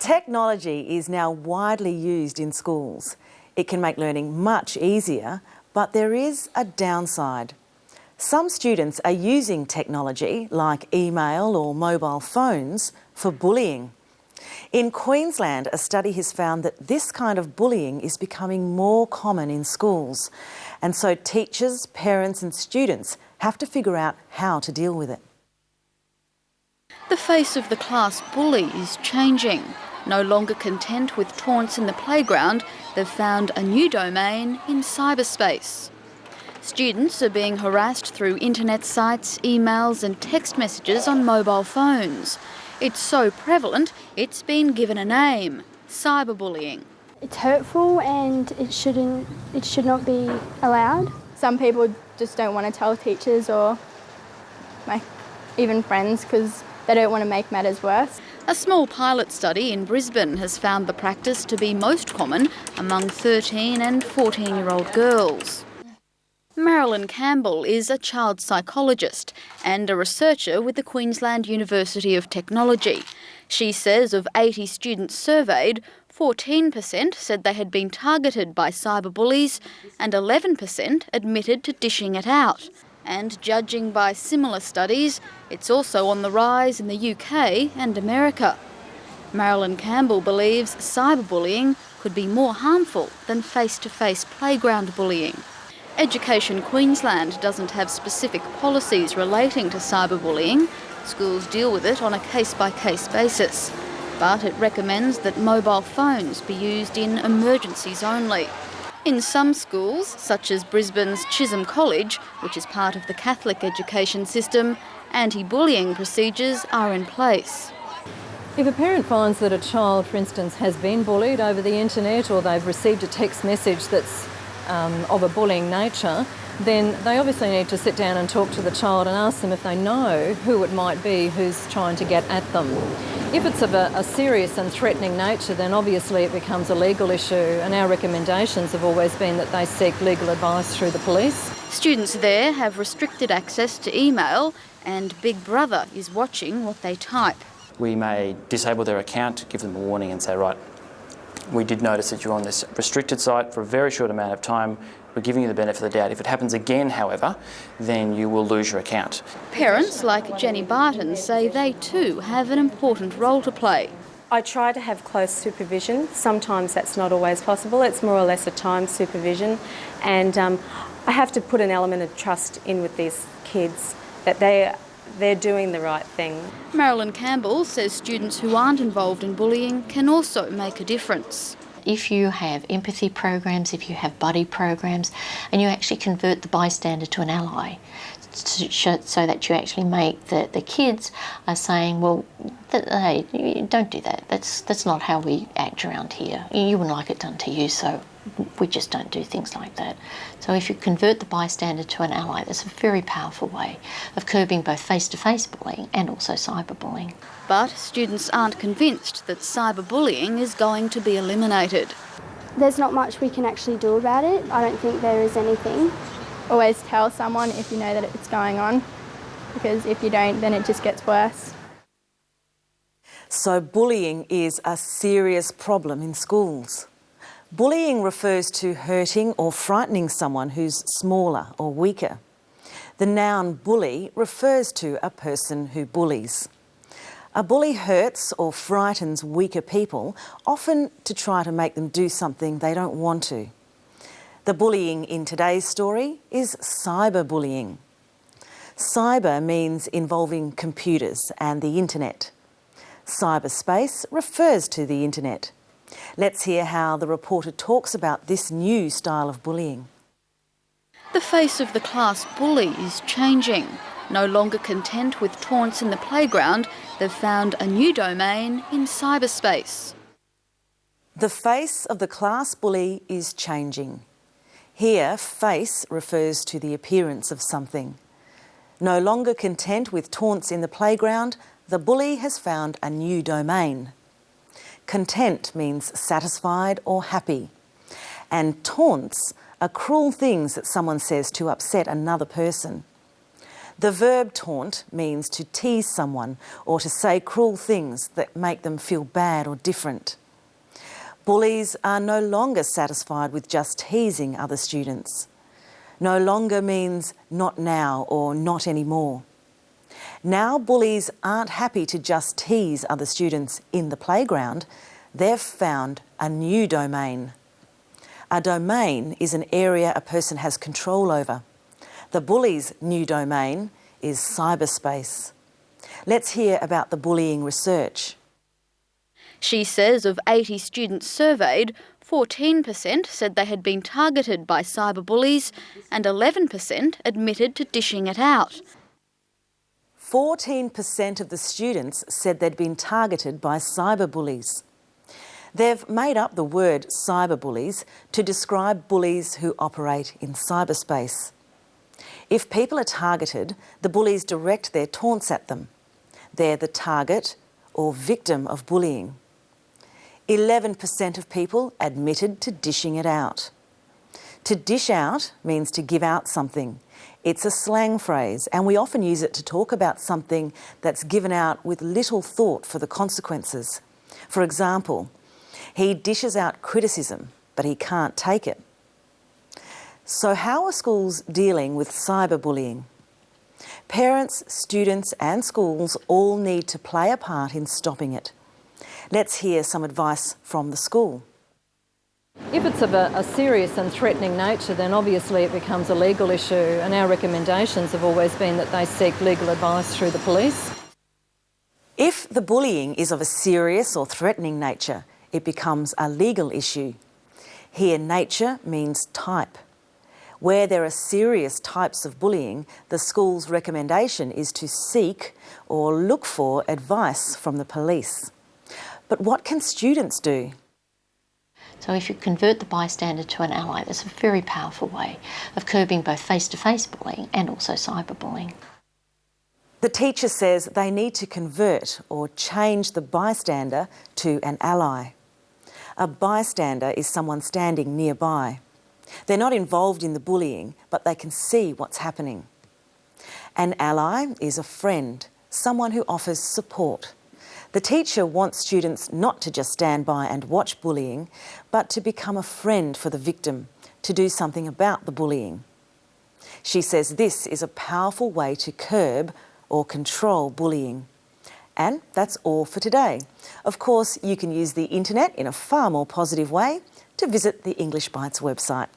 Technology is now widely used in schools. It can make learning much easier, but there is a downside. Some students are using technology, like email or mobile phones, for bullying. In Queensland, a study has found that this kind of bullying is becoming more common in schools, and so teachers, parents and students have to figure out how to deal with it. The face of the class bully is changing. No longer content with taunts in the playground, they've found a new domain in cyberspace. Students are being harassed through internet sites, emails and text messages on mobile phones. It's so prevalent, it's been given a name: cyberbullying. It's hurtful and it should not be allowed. Some people just don't want to tell teachers or even friends because they don't want to make matters worse. A small pilot study in Brisbane has found the practice to be most common among 13 and 14-year-old girls. Marilyn Campbell is a child psychologist and a researcher with the Queensland University of Technology. She says of 80 students surveyed, 14% said they had been targeted by cyberbullies and 11% admitted to dishing it out. And judging by similar studies, it's also on the rise in the UK and America. Marilyn Campbell believes cyberbullying could be more harmful than face-to-face playground bullying. Education Queensland doesn't have specific policies relating to cyberbullying. Schools deal with it on a case-by-case basis. But it recommends that mobile phones be used in emergencies only. In some schools, such as Brisbane's Chisholm College, which is part of the Catholic education system, anti-bullying procedures are in place. If a parent finds that a child, for instance, has been bullied over the internet or they've received a text message that's of a bullying nature, then they obviously need to sit down and talk to the child and ask them if they know who it might be who's trying to get at them. If it's of a serious and threatening nature, then obviously it becomes a legal issue, and our recommendations have always been that they seek legal advice through the police. Students there have restricted access to email, and Big Brother is watching what they type. We may disable their account, give them a warning and say, right, we did notice that you're on this restricted site for a very short amount of time. We're giving you the benefit of the doubt. If it happens again, however, then you will lose your account. Parents like Jenny Barton say they too have an important role to play. I try to have close supervision. Sometimes that's not always possible. It's more or less a timed supervision. And I have to put an element of trust in with these kids that they're doing the right thing. Marilyn Campbell says students who aren't involved in bullying can also make a difference. If you have empathy programs, if you have buddy programs, and you actually convert the bystander to an ally, so that you actually make the kids are saying, well, hey, don't do that. That's not how we act around here. You wouldn't like it done to you, so we just don't do things like that. So if you convert the bystander to an ally, that's a very powerful way of curbing both face-to-face bullying and also cyberbullying. But students aren't convinced that cyberbullying is going to be eliminated. There's not much we can actually do about it. I don't think there is anything. Always tell someone if you know that it's going on, because if you don't, then it just gets worse. So bullying is a serious problem in schools. Bullying refers to hurting or frightening someone who's smaller or weaker. The noun bully refers to a person who bullies. A bully hurts or frightens weaker people, often to try to make them do something they don't want to. The bullying in today's story is cyberbullying. Cyber means involving computers and the internet. Cyberspace refers to the internet. Let's hear how the reporter talks about this new style of bullying. The face of the class bully is changing. No longer content with taunts in the playground, they've found a new domain in cyberspace. The face of the class bully is changing. Here, face refers to the appearance of something. No longer content with taunts in the playground, the bully has found a new domain. Content means satisfied or happy. And taunts are cruel things that someone says to upset another person. The verb taunt means to tease someone or to say cruel things that make them feel bad or different. Bullies are no longer satisfied with just teasing other students. No longer means not now or not anymore. Now bullies aren't happy to just tease other students in the playground. They've found a new domain. A domain is an area a person has control over. The bully's new domain is cyberspace. Let's hear about the bullying research. She says of 80 students surveyed, 14% said they had been targeted by cyberbullies and 11% admitted to dishing it out. 14% of the students said they'd been targeted by cyberbullies. They've made up the word cyberbullies to describe bullies who operate in cyberspace. If people are targeted, the bullies direct their taunts at them. They're the target or victim of bullying. 11% of people admitted to dishing it out. To dish out means to give out something. It's a slang phrase, and we often use it to talk about something that's given out with little thought for the consequences. For example, he dishes out criticism, but he can't take it. So how are schools dealing with cyberbullying? Parents, students and schools all need to play a part in stopping it. Let's hear some advice from the school. If it's of a serious and threatening nature, then obviously it becomes a legal issue, and our recommendations have always been that they seek legal advice through the police. If the bullying is of a serious or threatening nature, it becomes a legal issue. Here, nature means type. Where there are serious types of bullying, the school's recommendation is to seek or look for advice from the police. But what can students do? So if you convert the bystander to an ally, that's a very powerful way of curbing both face-to-face bullying and also cyberbullying. The teacher says they need to convert or change the bystander to an ally. A bystander is someone standing nearby. They're not involved in the bullying, but they can see what's happening. An ally is a friend, someone who offers support. The teacher wants students not to just stand by and watch bullying, but to become a friend for the victim, to do something about the bullying. She says this is a powerful way to curb or control bullying. And that's all for today. Of course, you can use the internet in a far more positive way to visit the English Bites website.